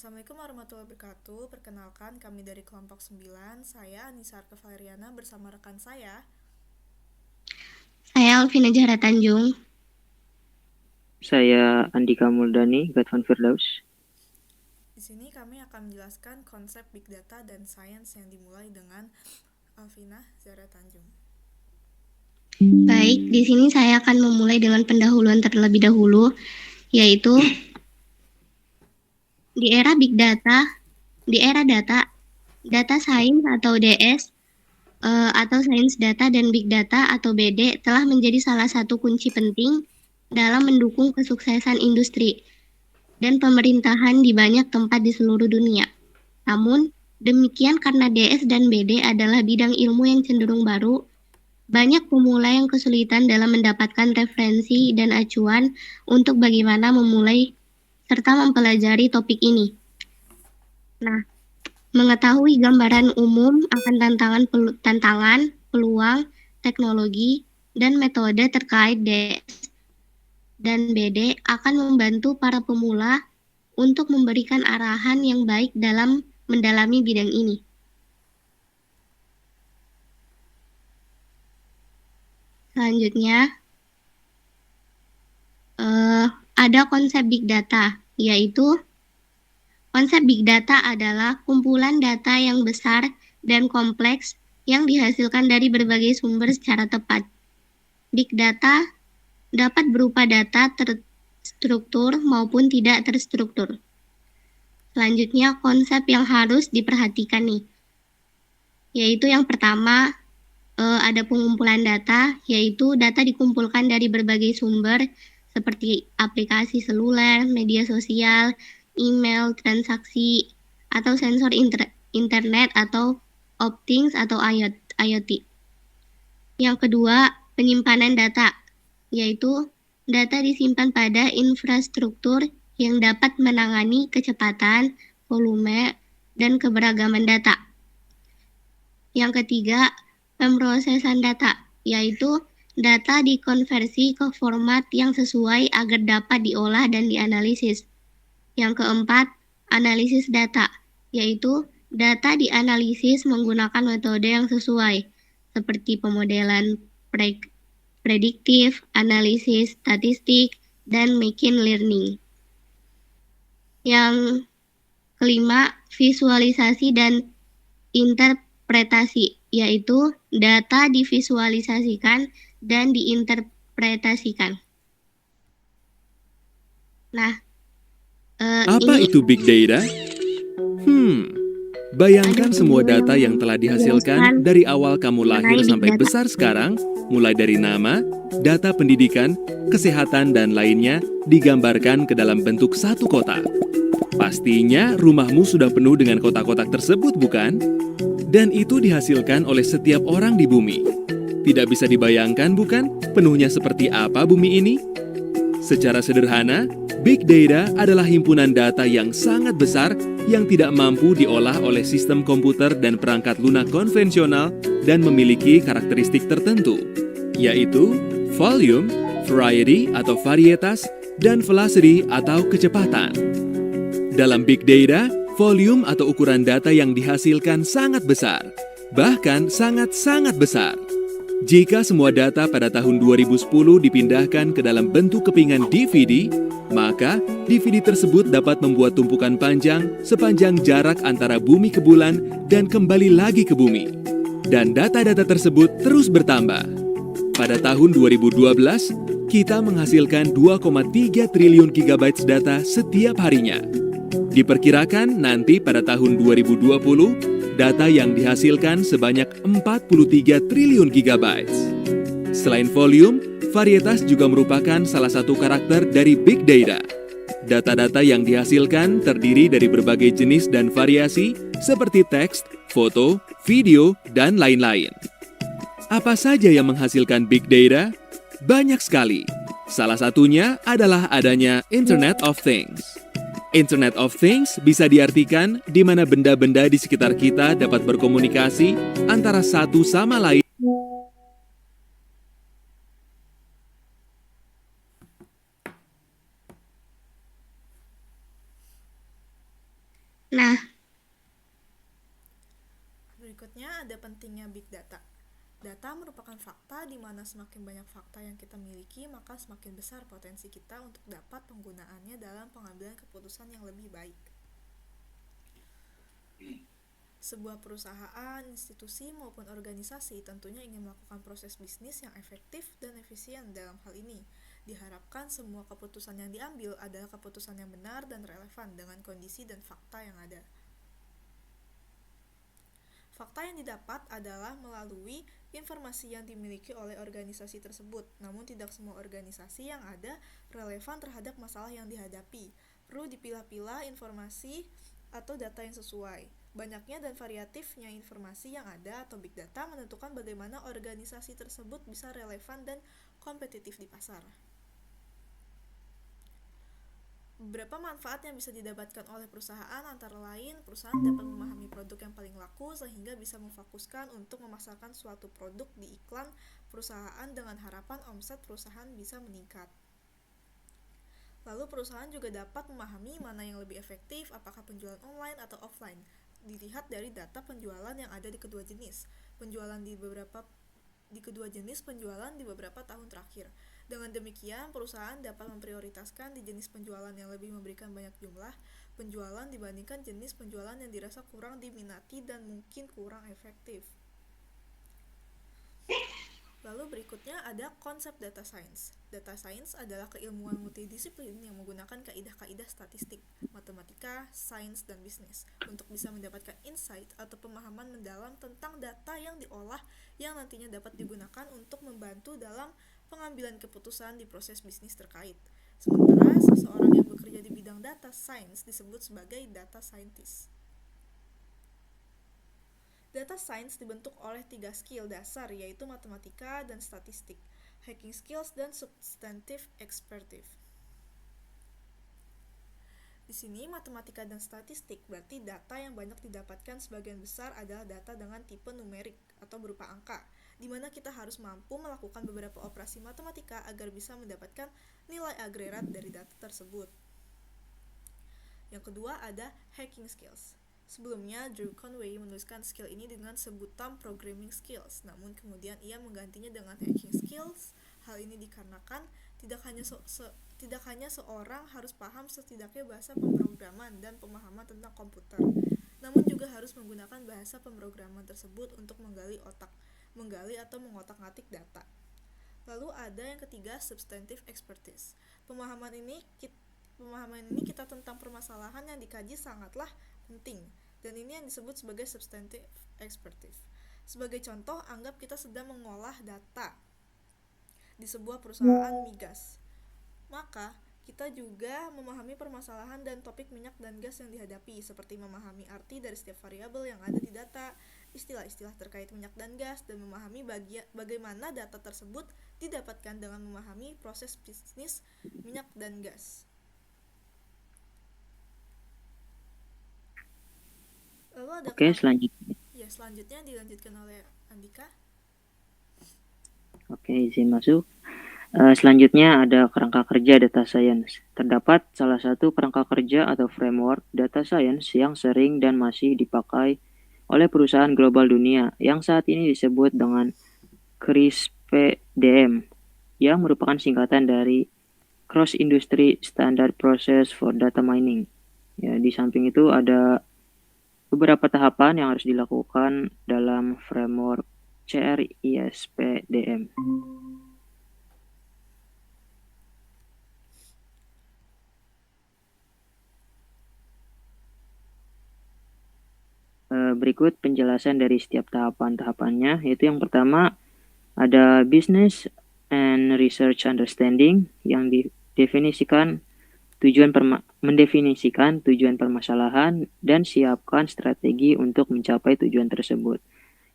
Assalamualaikum warahmatullahi wabarakatuh. Perkenalkan, kami dari kelompok 9. Saya Anissa Arka Valeriana bersama rekan saya. Saya Alvina Zahra Tanjung. Saya Andika Muldani, Gatvan Firdaus. Di sini kami akan menjelaskan konsep Big Data dan Science yang dimulai dengan Alvina Zahra Tanjung. Baik, di sini saya akan memulai dengan pendahuluan terlebih dahulu, yaitu di era Big Data, di era data science atau DS, atau Science Data dan Big Data atau BD telah menjadi salah satu kunci penting dalam mendukung kesuksesan industri dan pemerintahan di banyak tempat di seluruh dunia. Namun, demikian karena DS dan BD adalah bidang ilmu yang cenderung baru, banyak pemula yang kesulitan dalam mendapatkan referensi dan acuan untuk bagaimana memulai serta mempelajari topik ini. Nah, mengetahui gambaran umum akan tantangan, peluang, teknologi, dan metode terkait DS dan BD akan membantu para pemula untuk memberikan arahan yang baik dalam mendalami bidang ini. Selanjutnya, ada konsep Big Data, yaitu konsep Big Data adalah kumpulan data yang besar dan kompleks yang dihasilkan dari berbagai sumber secara tepat. Big Data dapat berupa data terstruktur maupun tidak terstruktur. Selanjutnya, konsep yang harus diperhatikan nih, yaitu yang pertama, ada pengumpulan data, yaitu data dikumpulkan dari berbagai sumber seperti aplikasi seluler, media sosial, email, transaksi, atau sensor internet atau optings atau IoT. Yang kedua, penyimpanan data, yaitu data disimpan pada infrastruktur yang dapat menangani kecepatan, volume, dan keberagaman data. Yang ketiga, pemrosesan data, yaitu data dikonversi ke format yang sesuai agar dapat diolah dan dianalisis. Yang keempat, analisis data, yaitu data dianalisis menggunakan metode yang sesuai, seperti pemodelan prediktif, analisis statistik, dan machine learning. Yang kelima, visualisasi dan interpretasi, yaitu data divisualisasikan dan diinterpretasikan. Nah, apa itu Big Data? Bayangkan semua data yang telah dihasilkan dari awal kamu lahir sampai besar sekarang, mulai dari nama, data pendidikan, kesehatan, dan lainnya digambarkan ke dalam bentuk satu kotak. Pastinya rumahmu sudah penuh dengan kotak-kotak tersebut, bukan? Dan itu dihasilkan oleh setiap orang di bumi. Tidak bisa dibayangkan, bukan? Penuhnya seperti apa bumi ini? Secara sederhana, Big Data adalah himpunan data yang sangat besar yang tidak mampu diolah oleh sistem komputer dan perangkat lunak konvensional dan memiliki karakteristik tertentu, yaitu volume, variety atau varietas, dan velocity atau kecepatan. Dalam Big Data, volume atau ukuran data yang dihasilkan sangat besar, bahkan sangat-sangat besar. Jika semua data pada tahun 2010 dipindahkan ke dalam bentuk kepingan DVD, maka DVD tersebut dapat membuat tumpukan panjang sepanjang jarak antara bumi ke bulan dan kembali lagi ke bumi. Dan data-data tersebut terus bertambah. Pada tahun 2012, kita menghasilkan 2,3 triliun gigabytes data setiap harinya. Diperkirakan nanti pada tahun 2020, data yang dihasilkan sebanyak 43 triliun gigabytes. Selain volume, varietas juga merupakan salah satu karakter dari Big Data. Data-data yang dihasilkan terdiri dari berbagai jenis dan variasi seperti teks, foto, video, dan lain-lain. Apa saja yang menghasilkan Big Data? Banyak sekali. Salah satunya adalah adanya Internet of Things. Internet of Things bisa diartikan di mana benda-benda di sekitar kita dapat berkomunikasi antara satu sama lain. Nah, Berikutnya ada pentingnya big data. Data merupakan fakta di mana semakin banyak fakta yang kita miliki, maka semakin besar potensi kita untuk dapat penggunaannya dalam pengambilan keputusan yang lebih baik. Sebuah perusahaan, institusi, maupun organisasi tentunya ingin melakukan proses bisnis yang efektif dan efisien. Dalam hal ini, diharapkan semua keputusan yang diambil adalah keputusan yang benar dan relevan dengan kondisi dan fakta yang ada. Fakta yang didapat adalah melalui informasi yang dimiliki oleh organisasi tersebut, namun tidak semua organisasi yang ada relevan terhadap masalah yang dihadapi. Perlu dipilah-pilah informasi atau data yang sesuai. Banyaknya dan variatifnya informasi yang ada atau big data menentukan bagaimana organisasi tersebut bisa relevan dan kompetitif di pasar. Beberapa manfaat yang bisa didapatkan oleh perusahaan antara lain, perusahaan dapat memahami produk yang paling laku sehingga bisa memfokuskan untuk memasarkan suatu produk di iklan perusahaan dengan harapan omset perusahaan bisa meningkat. Lalu perusahaan juga dapat memahami mana yang lebih efektif, apakah penjualan online atau offline. Dilihat dari data penjualan yang ada di kedua jenis. Penjualan di kedua jenis penjualan di beberapa tahun terakhir. Dengan demikian, perusahaan dapat memprioritaskan di jenis penjualan yang lebih memberikan banyak jumlah penjualan dibandingkan jenis penjualan yang dirasa kurang diminati dan mungkin kurang efektif. Lalu berikutnya ada konsep data science. Data science adalah keilmuan multidisiplin yang menggunakan kaidah-kaidah statistik, matematika, sains, dan bisnis untuk bisa mendapatkan insight atau pemahaman mendalam tentang data yang diolah yang nantinya dapat digunakan untuk membantu dalam pengambilan keputusan di proses bisnis terkait. Sementara seseorang yang bekerja di bidang data science disebut sebagai data scientist. Data science dibentuk oleh 3 skill dasar, yaitu matematika dan statistik, hacking skills, dan substantive expertise. Di sini matematika dan statistik berarti data yang banyak didapatkan sebagian besar adalah data dengan tipe numerik atau berupa angka, di mana kita harus mampu melakukan beberapa operasi matematika agar bisa mendapatkan nilai agregat dari data tersebut. Yang kedua ada hacking skills. Sebelumnya, Drew Conway menuliskan skill ini dengan sebutan programming skills, namun kemudian ia menggantinya dengan hacking skills. Hal ini dikarenakan tidak hanya seorang harus paham setidaknya bahasa pemrograman dan pemahaman tentang komputer, namun juga harus menggunakan bahasa pemrograman tersebut untuk menggali atau mengotak-ngatik data. Lalu ada yang ketiga, substantive expertise. Pemahaman ini kita tentang permasalahan yang dikaji sangatlah penting, dan ini yang disebut sebagai substantive expertise. Sebagai contoh, anggap kita sedang mengolah data di sebuah perusahaan migas. Maka, kita juga memahami permasalahan dan topik minyak dan gas yang dihadapi, seperti memahami arti dari setiap variabel yang ada di data, istilah-istilah terkait minyak dan gas, dan memahami bagaimana data tersebut didapatkan dengan memahami proses bisnis minyak dan gas. Lalu ada selanjutnya. Ya, selanjutnya dilanjutkan oleh Andika. Izin masuk. Selanjutnya ada kerangka kerja data science. Terdapat salah satu kerangka kerja atau framework data science yang sering dan masih dipakai oleh perusahaan global dunia yang saat ini disebut dengan CRISP-DM, yang merupakan singkatan dari Cross Industry Standard Process for Data Mining. Ya, di samping itu ada beberapa tahapan yang harus dilakukan dalam framework CRISP-DM. Berikut penjelasan dari setiap tahapan-tahapannya, yaitu yang pertama ada Business and Research Understanding yang mendefinisikan tujuan permasalahan dan siapkan strategi untuk mencapai tujuan tersebut.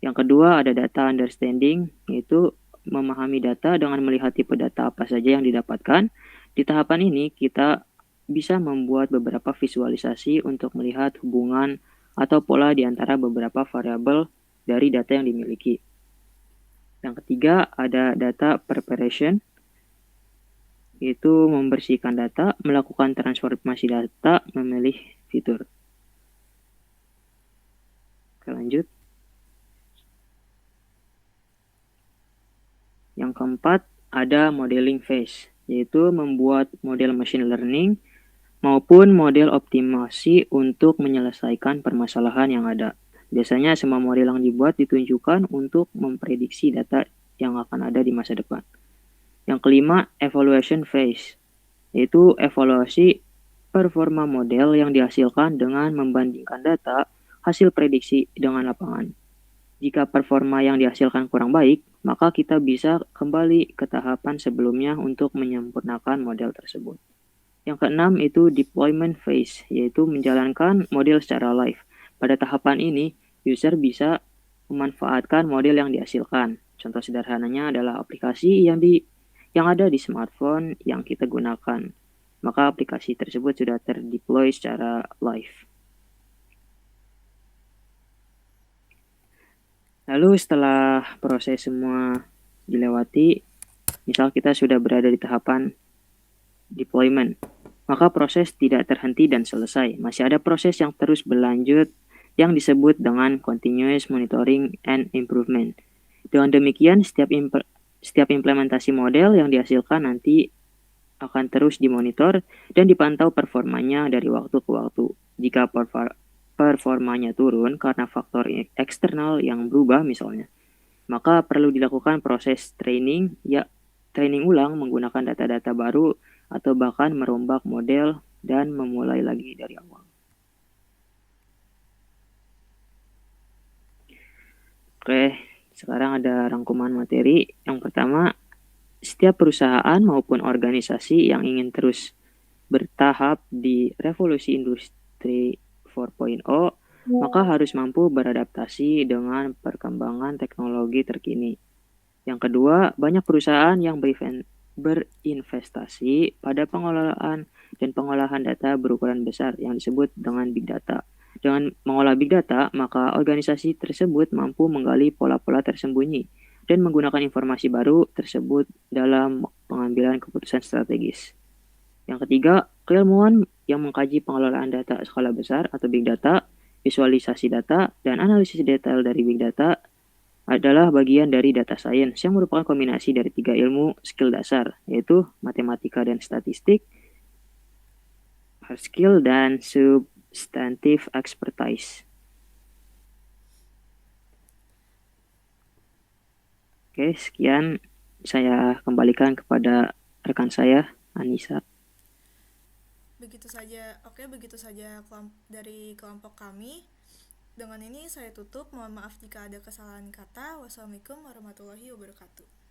Yang kedua ada Data Understanding, yaitu memahami data dengan melihat tipe data apa saja yang didapatkan. Di tahapan ini kita bisa membuat beberapa visualisasi untuk melihat hubungan atau pola di antara beberapa variabel dari data yang dimiliki. Yang ketiga ada Data Preparation, yaitu membersihkan data, melakukan transformasi data, memilih fitur. Oke, lanjut. Yang keempat, ada modeling phase, yaitu membuat model machine learning maupun model optimasi untuk menyelesaikan permasalahan yang ada. Biasanya semua model yang dibuat ditunjukkan untuk memprediksi data yang akan ada di masa depan. Yang kelima, evaluation phase, yaitu evaluasi performa model yang dihasilkan dengan membandingkan data hasil prediksi dengan lapangan. Jika performa yang dihasilkan kurang baik, maka kita bisa kembali ke tahapan sebelumnya untuk menyempurnakan model tersebut. Yang keenam itu deployment phase, yaitu menjalankan model secara live. Pada tahapan ini, user bisa memanfaatkan model yang dihasilkan. Contoh sederhananya adalah aplikasi yang ada di smartphone yang kita gunakan. Maka aplikasi tersebut sudah terdeploy secara live. Lalu setelah proses semua dilewati, misal kita sudah berada di tahapan deployment, maka proses tidak terhenti dan selesai. Masih ada proses yang terus berlanjut yang disebut dengan continuous monitoring and improvement. Dengan demikian, setiap implementasi model yang dihasilkan nanti akan terus dimonitor dan dipantau performanya dari waktu ke waktu. Jika performanya turun karena faktor eksternal yang berubah misalnya, maka perlu dilakukan proses training ulang menggunakan data-data baru atau bahkan merombak model dan memulai lagi dari awal. Oke, sekarang ada rangkuman materi. Yang pertama, setiap perusahaan maupun organisasi yang ingin terus bertahap di revolusi industri 4.0, maka harus mampu beradaptasi dengan perkembangan teknologi terkini. Yang kedua, banyak perusahaan yang berinvestasi pada pengelolaan dan pengolahan data berukuran besar yang disebut dengan big data. Dengan mengolah big data, maka organisasi tersebut mampu menggali pola-pola tersembunyi dan menggunakan informasi baru tersebut dalam pengambilan keputusan strategis. Yang ketiga, keilmuan yang mengkaji pengelolaan data skala besar atau big data, visualisasi data, dan analisis detail dari big data adalah bagian dari data science yang merupakan kombinasi dari 3 ilmu skill dasar, yaitu matematika dan statistik, hard skill, dan substantive expertise. Oke, sekian saya kembalikan kepada rekan saya, Anissa. Begitu saja dari kelompok kami. Dengan ini saya tutup. Mohon maaf jika ada kesalahan kata. Wassalamualaikum warahmatullahi wabarakatuh.